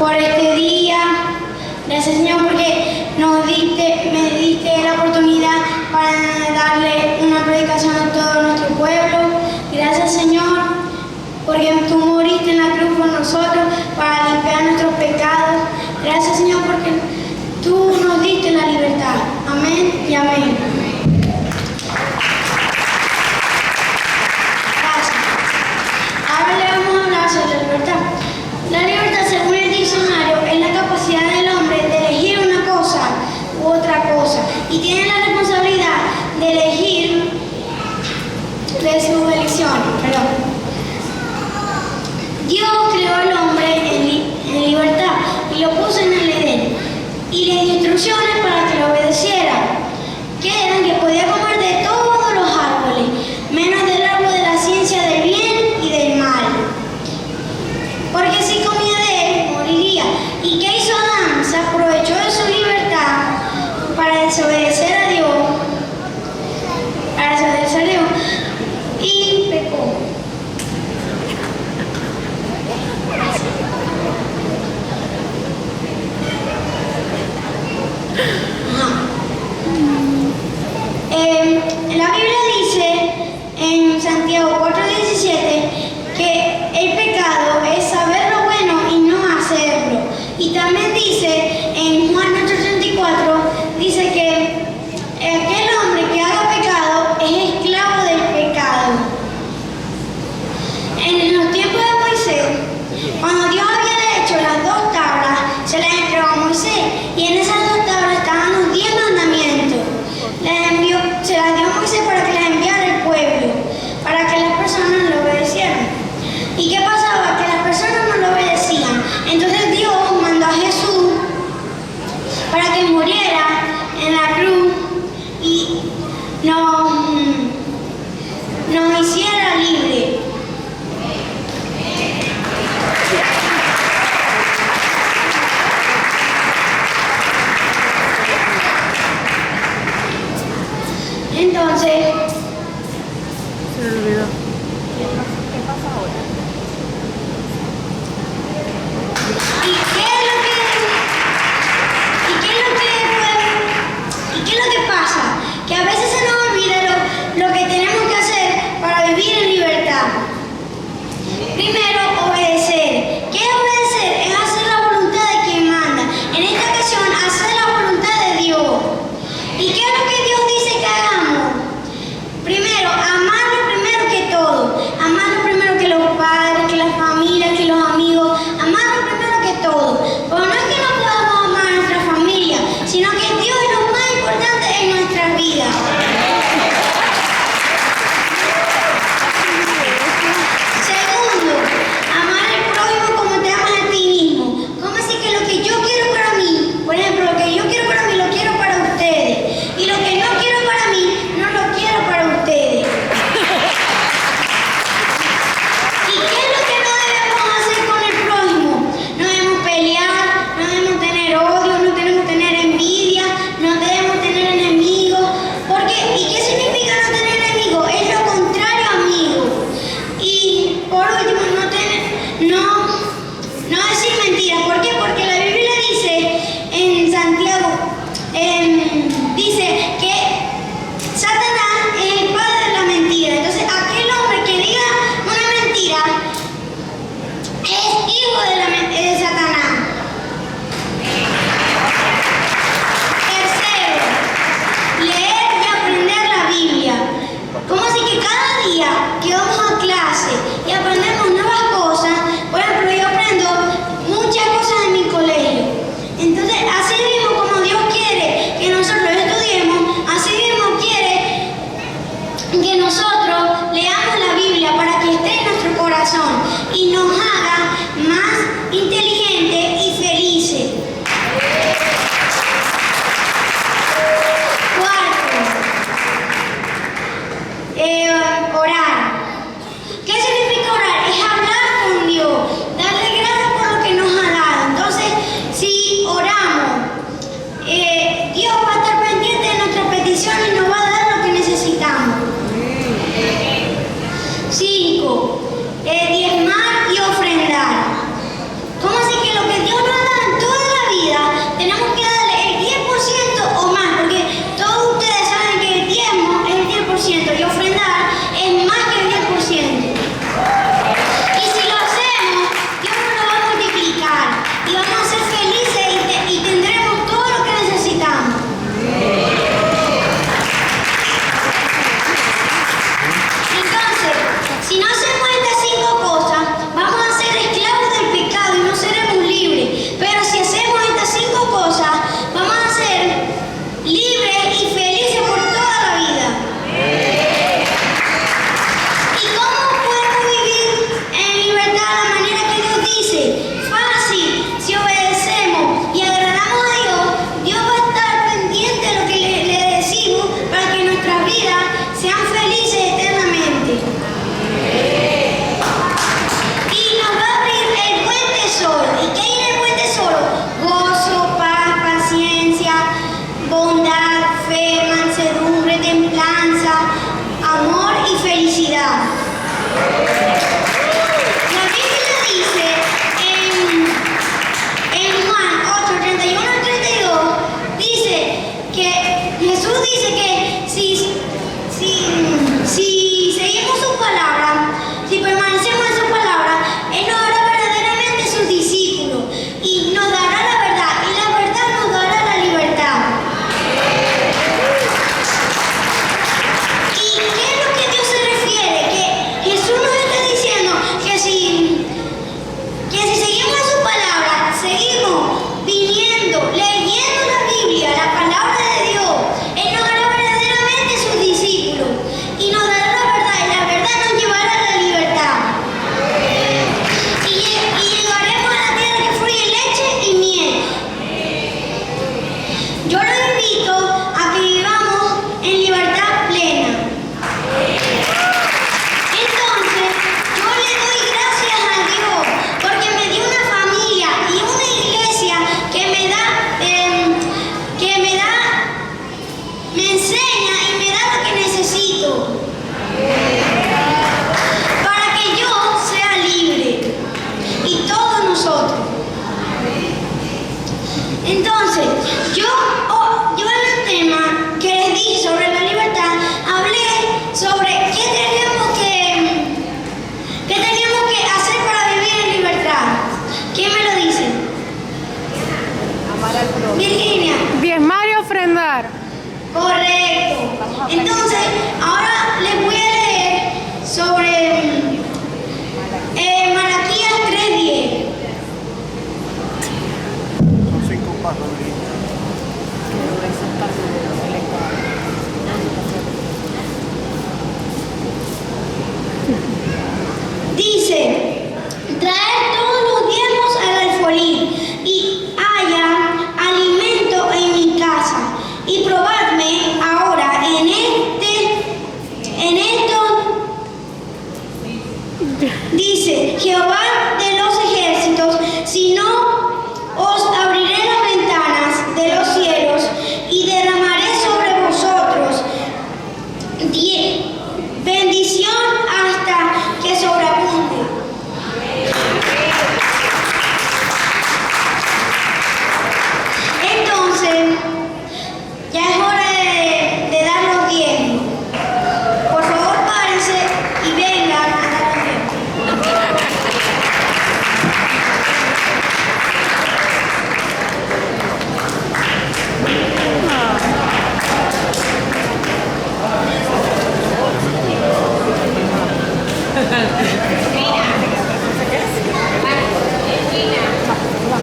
por este día. Gracias, Señor, porque me diste la oportunidad para darle una predicación a todo nuestro pueblo. Gracias, Señor, porque tú moriste en la cruz por nosotros para limpiar nuestros pecados. Gracias, Señor, porque tú nos diste la libertad. Amén y amén. Gracias. Ahora le vamos a hablar sobre la libertad. La libertad, según el diccionario, es la capacidad del hombre de elegir una cosa u otra cosa y tiene la responsabilidad de elegir de sus elecciones. Dios creó al hombre en libertad y lo puso en el Edén y le dio instrucciones para que lo obedeciera, que eran que podía comer de todos los árboles, menos del árbol de la ciencia del bien y del mal, porque si comía de él, moriría. ¿Y qué hizo Adán? Se aprovechó de su libertad para desobedecer a Dios, y pecó. La Biblia dice en Santiago 4:17 que el pecado es saber lo bueno y no hacerlo. Y también dice en Juan 8:34, dice que aquel hombre que haga pecado es esclavo del pecado. En los tiempos de Moisés, cuando Dios había hecho las 2 tablas, se las entregó a Moisés y en esas 2 tablas estaban los 10 mandamientos. Se las dio a Moisés para que las enviara al pueblo, para que las personas lo obedecieran. ¿Y qué pasaba? Que las personas no lo obedecían. Entonces Dios mandó a Jesús para que muriera en la cruz y nos hiciera libres. Entonces, se me olvidó. ¿Qué pasa ahora? ¿y qué es lo que pasa? Que a veces se nos olvida lo que tenemos que hacer para vivir en libertad. Primero, obedecer. ¿Qué es obedecer? Es hacer la voluntad de quien manda. En esta ocasión, hacer la voluntad de Dios. ¿Y qué es lo que Dios dice que hagamos? Primero, amarlo primero que todo. Amarlo primero que los padres, que la familia, que los amigos. Amarlo primero que todo. Pero no es que no podamos amar a nuestra familia, sino que Dios es lo más importante en nuestras vidas. Segundo, amar al prójimo como te amas a ti mismo. ¿Cómo así que lo que yo quiero para mí, por ejemplo, lo que yo quiero para mí, lo quiero para ustedes? Y lo que no quiero para mí, no lo quiero para ustedes. ¿Y qué es lo que no debemos hacer con el prójimo? No debemos pelear, no debemos tener odio, no debemos tener envidia, no debemos tener enemigos. ¿Y qué significa no tener enemigos? Es lo contrario a amigo. Y por último, no decir mentiras. ¿Por qué? Porque la Biblia dice en Santiago, dice que Satanás es el padre de la mentira. Entonces, aquel hombre que diga una mentira es hijo de Satanás. Tercero, leer y aprender la Biblia. ¿Cómo así que cada día que vamos a clase y aprendemos nuevas cosas? Por ejemplo, yo aprendo muchas cosas en mi colegio. Entonces, así mismo como Dios quiere que nosotros estudiemos, así mismo quiere que nosotros leamos la Biblia para que esté en nuestro corazón y nos haga más inteligentes y felices. Cuarto, orar. ¿Qué significa orar? Es hablar con Dios, darle gracias por lo que nos ha dado. Entonces, si oramos, Dios va a estar pendiente de nuestras peticiones y nos va a dar lo que necesitamos. 5. Diezmar y ofrendar. ¿Cómo así que lo que Dios nos Que eso es parte de lo que le está. Dice, traer todos los diezmos al alfolí y haya alimento en mi casa y probadme ahora en esto, dice Jehová de los ejércitos, si no os abriré las ventanas de los cielos y derramaré sobre vosotros bendición